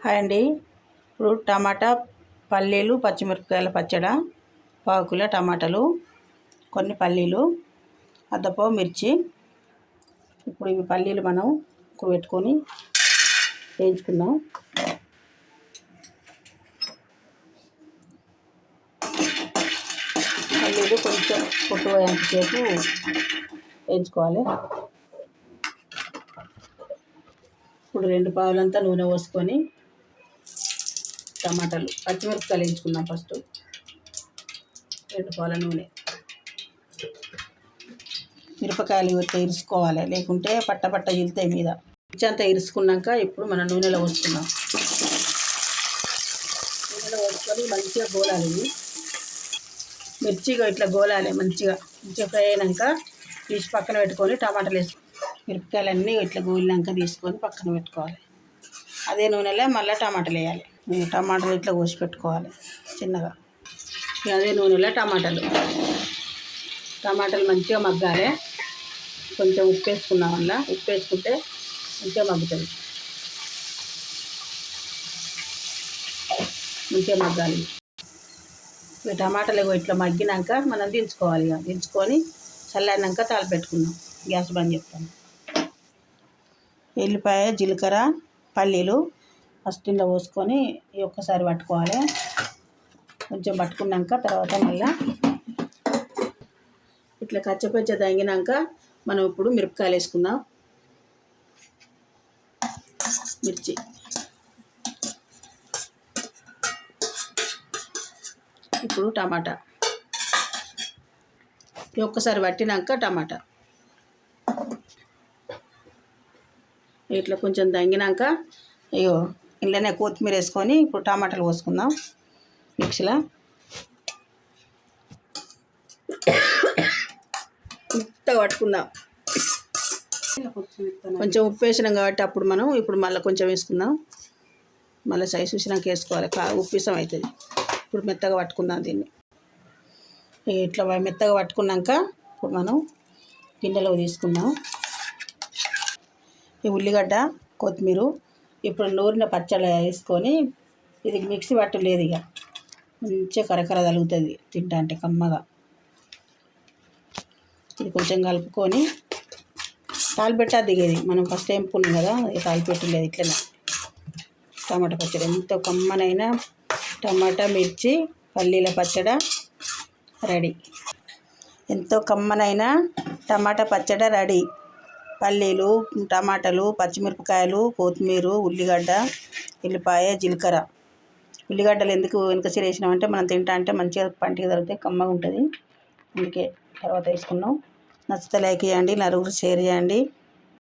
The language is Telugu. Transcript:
హాయ్ అండి. ఇప్పుడు టమాటా, పల్లీలు, పచ్చిమిరపకాయల పచ్చడి, పావు కిలో టమాటాలు, కొన్ని పల్లీలు, అద్దపావు మిర్చి. ఇప్పుడు ఇవి పల్లీలు మనం పెట్టుకొని వేయించుకుందాం. పల్లీలు కొంచెం పొట్టుపోయేంతసేపు వేయించుకోవాలి. ఇప్పుడు 2 పావులంతా నూనె పోసుకొని టమాటాలు, పచ్చిమిరపకాయలు వేయించుకుందాం. ఫస్ట్ 2 పావుల నూనె. మిరపకాయలు ఇట్లా ఇరుసుకోవాలి, లేకుంటే పట్ట ఇలుతాయి మీద. మిర్చి అంతా ఇరుసుకున్నాక ఇప్పుడు మనం నూనెలో పోసుకుందాం. నూనెలో పోసుకొని మంచిగా గోలాలి. ఇవి మిర్చిగా ఇట్లా గోలాలి. మంచిగా ఫ్రై అయినాక తీసి పక్కన పెట్టుకొని టమాటాలు వేసుకోవాలి. మిరపకాయలన్నీ ఇట్లా గోలినాక తీసుకొని పక్కన పెట్టుకోవాలి. అదే నూనెలో మళ్ళీ టమాటాలు వేయాలి. టమాటాలు ఇట్లా కోసి పెట్టుకోవాలి చిన్నగా. అదే నూనెలో టమాటాలు మంచిగా మగ్గాలి. కొంచెం ఉప్పు వేసుకున్నాం. వల్ల ఉప్పు వేసుకుంటే మంచిగా మగ్గుతుంది. మంచిగా మగ్గాలి. ఈ టమాటాలు ఇట్లా మగ్గినాక మనం దించుకోవాలి. దించుకొని చల్లారినాక తాలింపు పెట్టుకుందాం. గ్యాస్ బంద్ చేస్తాను. ఎల్లిపాయ, జీలకర్ర, పల్లీలు ఫస్ట్ ఇంట్లో పోసుకొని ఒక్కసారి పట్టుకోవాలి. కొంచెం పట్టుకున్నాక తర్వాత మళ్ళీ ఇట్లా కచ్చపచ్చ దంగినాక మనం ఇప్పుడు మిరపకాయలు వేసుకుందాం. మిర్చి, ఇప్పుడు టమాటా ఒక్కసారి పట్టినాక టమాటా ఇట్లా కొంచెం దంగినాక ఇంట్లోనే కొత్తిమీర వేసుకొని ఇప్పుడు టమాటాలు పోసుకుందాం. మిక్సీలో మెత్తగా పట్టుకుందాం. కొంచెం ఉప్పు వేసినాం కాబట్టి అప్పుడు మనం ఇప్పుడు మళ్ళీ కొంచెం వేసుకుందాం. మళ్ళీ సైజు చూసినాక వేసుకోవాలి. ఉప్పు ఇసం అవుతుంది. ఇప్పుడు మెత్తగా పట్టుకుందాం. దీన్ని ఇట్లా మెత్తగా పట్టుకున్నాక ఇప్పుడు మనం గిన్నెలో తీసుకుందాం. ఈ ఉల్లిగడ్డ, కొత్తిమీర, ఇప్పుడు నూరిన పచ్చడి వేసుకొని ఇది మిక్సీ పట్టలేదు. ఇక మంచిగా కరకర తగులుతుంది తింటా అంటే కమ్మగా. ఇది కొంచెం కలుపుకొని తాలిపెట్టా దిగేది. మనం ఫస్ట్ వేపుకున్నాం కదా, తాలిపెట్టలేదు. ఇట్లనే టమాటా పచ్చడి ఎంతో కమ్మనైన టమాటా, మిర్చి, పల్లీల పచ్చడి రెడీ. ఎంతో కమ్మనైన టమాటా పచ్చడి రెడీ. పల్లీలు, టమాటాలు, పచ్చిమిరపకాయలు, కొత్తిమీర, ఉల్లిగడ్డ, ఎల్లిపాయ, జీలకర్ర. ఉల్లిగడ్డలు ఎందుకు వెనక సిర వేసినామంటే మనం తింటా అంటే మంచిగా పంటికి తగిలితే కమ్మగా ఉంటుంది. అందుకే తర్వాత వేసుకున్నాం. నచ్చితే లైక్ చేయండి, నలుగురు షేర్ చేయండి.